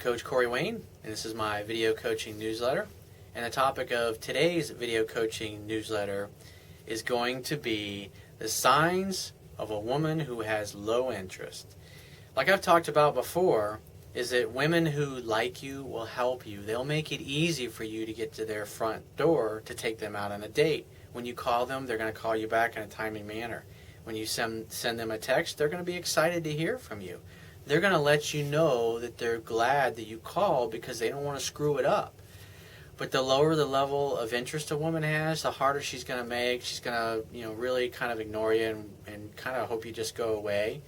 Coach Corey Wayne, and this is my video coaching newsletter. And the topic of today's video coaching newsletter is going to be the signs of a woman who has low interest. Like I've talked about before, is that women who like you will help you. They'll make it easy for you to get to their front door to take them out on a date. When you call them, they're going to call you back in a timely manner. When you send them a text, they're going to be excited to hear from you. They're going to let you know that they're glad that you called because they don't want to screw it up. But the lower the level of interest a woman has, the harder she's going to make. She's going to, really kind of ignore you and kind of hope you just go away.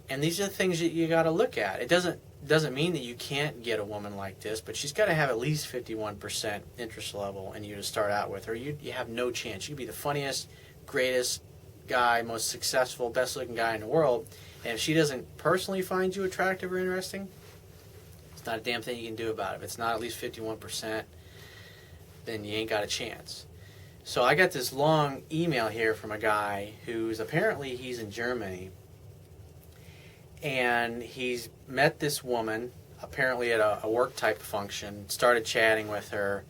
And these are the things that you got to look at. It doesn't mean that you can't get a woman like this, but she's got to have at least 51% interest level in you to start out with, or you have no chance. You could be the funniest, greatest guy, most successful, best-looking guy in the world, and if she doesn't personally find you attractive or interesting, it's not a damn thing you can do about it. If it's not at least 51%, then you ain't got a chance. So I got this long email here from a guy who's apparently he's in Germany, and he's met this woman apparently at a work type function, started chatting with her,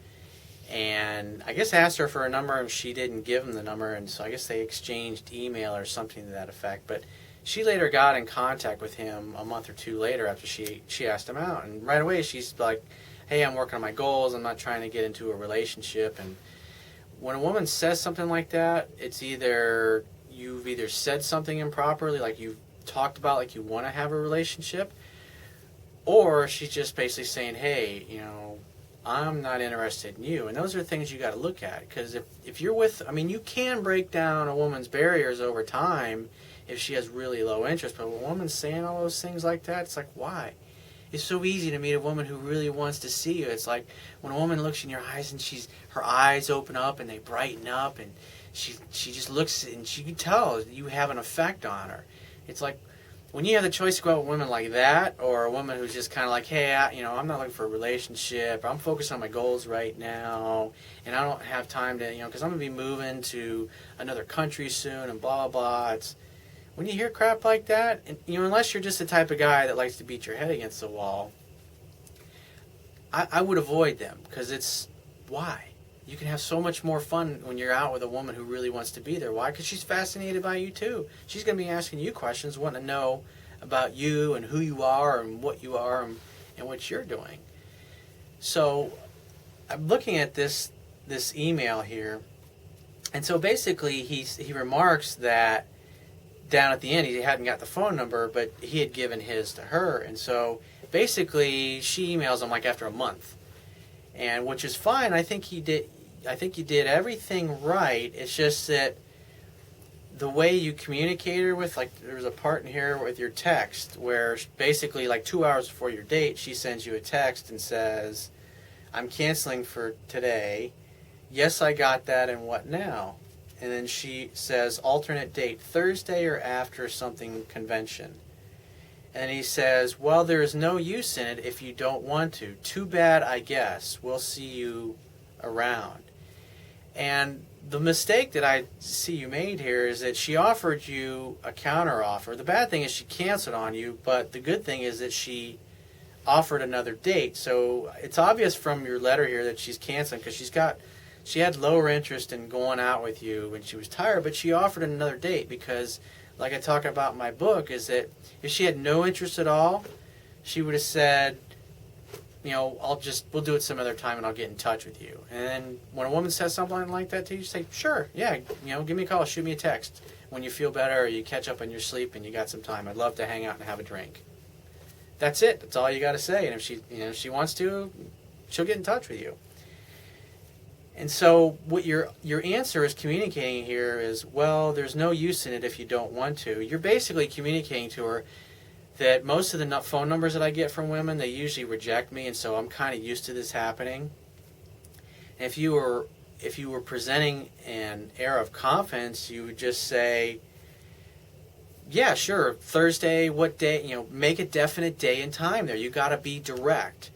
and I guess asked her for a number, and she didn't give him the number, and so I guess they exchanged email or something to that effect. But she later got in contact with him a month or two later after she asked him out, and right away she's like, hey, I'm working on my goals, I'm not trying to get into a relationship. And when a woman says something like that, it's either you've either said something improperly, like you've talked about like you want to have a relationship, or she's just basically saying, hey, I'm not interested in you. And those are things you got to look at, because if you're with, you can break down a woman's barriers over time if she has really low interest, but when a woman's saying all those things like that, it's like, why? It's so easy to meet a woman who really wants to see you. It's like when a woman looks in your eyes and her eyes open up and they brighten up, and she just looks, and she can tell you have an effect on her. It's like when you have the choice to go out with women like that, or a woman who's just kind of like, hey, I'm not looking for a relationship, I'm focused on my goals right now, and I don't have time to, because I'm going to be moving to another country soon, and blah, blah, blah. It's, when you hear crap like that, and, unless you're just the type of guy that likes to beat your head against the wall, I would avoid them, because it's, why? You can have so much more fun when you're out with a woman who really wants to be there. Why? Because she's fascinated by you too. She's going to be asking you questions, wanting to know about you and who you are and what you are and what you're doing. So I'm looking at this email here, and so basically he remarks that down at the end he hadn't got the phone number, but he had given his to her, and so basically she emails him like after a month. And which is fine. I think you did everything right. It's just that the way you communicate her with, like, there's a part in here with your text where basically like 2 hours before your date, she sends you a text and says, I'm canceling for today. Yes, I got that, and what now? And then she says, alternate date, Thursday or after something convention. And he says, well, there's no use in it if you don't want to. Too bad, I guess. We'll see you around. And the mistake that I see you made here is that she offered you a counter offer. The bad thing is she canceled on you, but the good thing is that she offered another date. So it's obvious from your letter here that she's canceling, because she had lower interest in going out with you when she was tired, but she offered another date because, like I talk about in my book, is that if she had no interest at all, she would have said, we'll do it some other time and I'll get in touch with you. And then when a woman says something like that to you, say, sure, yeah, give me a call, shoot me a text when you feel better or you catch up on your sleep and you got some time. I'd love to hang out and have a drink. That's it. That's all you got to say. And if she wants to, she'll get in touch with you. And so what your answer is communicating here is, well, there's no use in it if you don't want to. You're basically communicating to her that most of the phone numbers that I get from women, they usually reject me, and so I'm kind of used to this happening. And if you were presenting an air of confidence, you would just say, yeah, sure, Thursday, what day, make a definite day and time there. You got to be direct.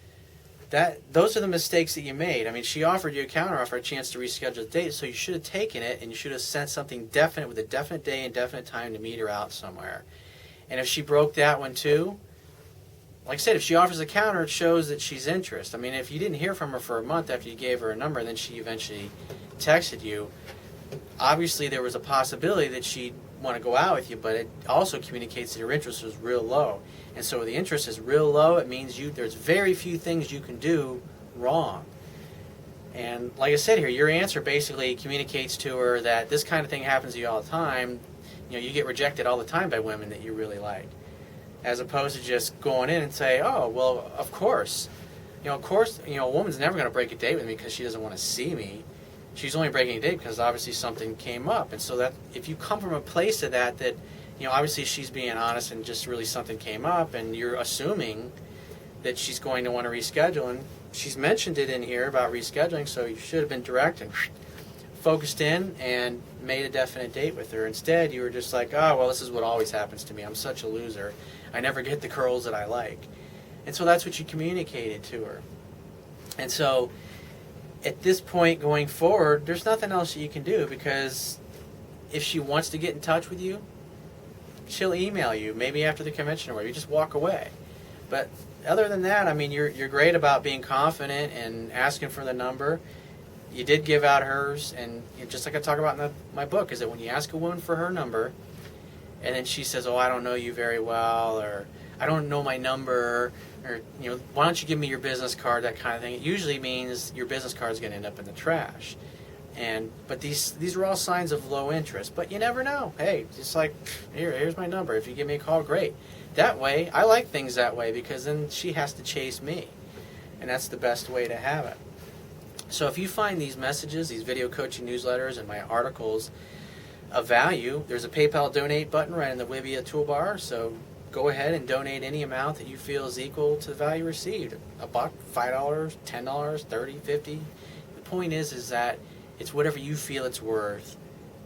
Those are the mistakes that you made. She offered you a counteroffer, a chance to reschedule the date, so you should have taken it, and you should have sent something definite with a definite day and definite time to meet her out somewhere. And if she broke that one too, like I said, if she offers a counter, it shows that she's interested. I mean, if you didn't hear from her for a month after you gave her a number and then she eventually texted you, obviously there was a possibility that she'd want to go out with you, but it also communicates that your interest was real low. And so when the interest is real low, it means there's very few things you can do wrong. And like I said here, your answer basically communicates to her that this kind of thing happens to you all the time. You get rejected all the time by women that you really like, as opposed to just going in and say, oh, well, of course. A woman's never going to break a date with me because she doesn't want to see me. She's only breaking a date because obviously something came up. And so that if you come from a place of that obviously she's being honest and just really something came up and you're assuming that she's going to want to reschedule, and she's mentioned it in here about rescheduling, so you should have been direct and focused in and made a definite date with her. Instead, you were just like, oh, well, this is what always happens to me. I'm such a loser. I never get the girls that I like. And so that's what you communicated to her. And so at this point going forward, there's nothing else that you can do, because if she wants to get in touch with you, she'll email you maybe after the convention or whatever. You just walk away. But other than that, I mean, you're great about being confident and asking for the number. You did give out hers, and just like I talk about in my book, is that when you ask a woman for her number, and then she says, oh, I don't know you very well, or I don't know my number, or why don't you give me your business card, that kind of thing. It usually means your business card is going to end up in the trash. But these are all signs of low interest. But you never know. Hey, just like, here's my number. If you give me a call, great. That way, I like things that way, because then she has to chase me. And that's the best way to have it. So if you find these messages, these video coaching newsletters, and my articles of value, there's a PayPal donate button right in the Wibia toolbar. So go ahead and donate any amount that you feel is equal to the value received. $1, $5, $10, $30, $50. The point is that it's whatever you feel it's worth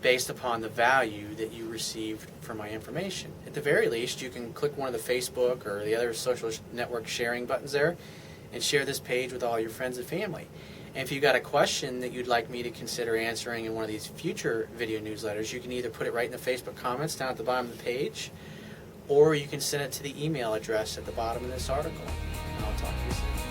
based upon the value that you received from my information. At the very least, you can click one of the Facebook or the other social network sharing buttons there and share this page with all your friends and family. And if you've got a question that you'd like me to consider answering in one of these future video newsletters, you can either put it right in the Facebook comments down at the bottom of the page, or you can send it to the email address at the bottom of this article. And I'll talk to you soon.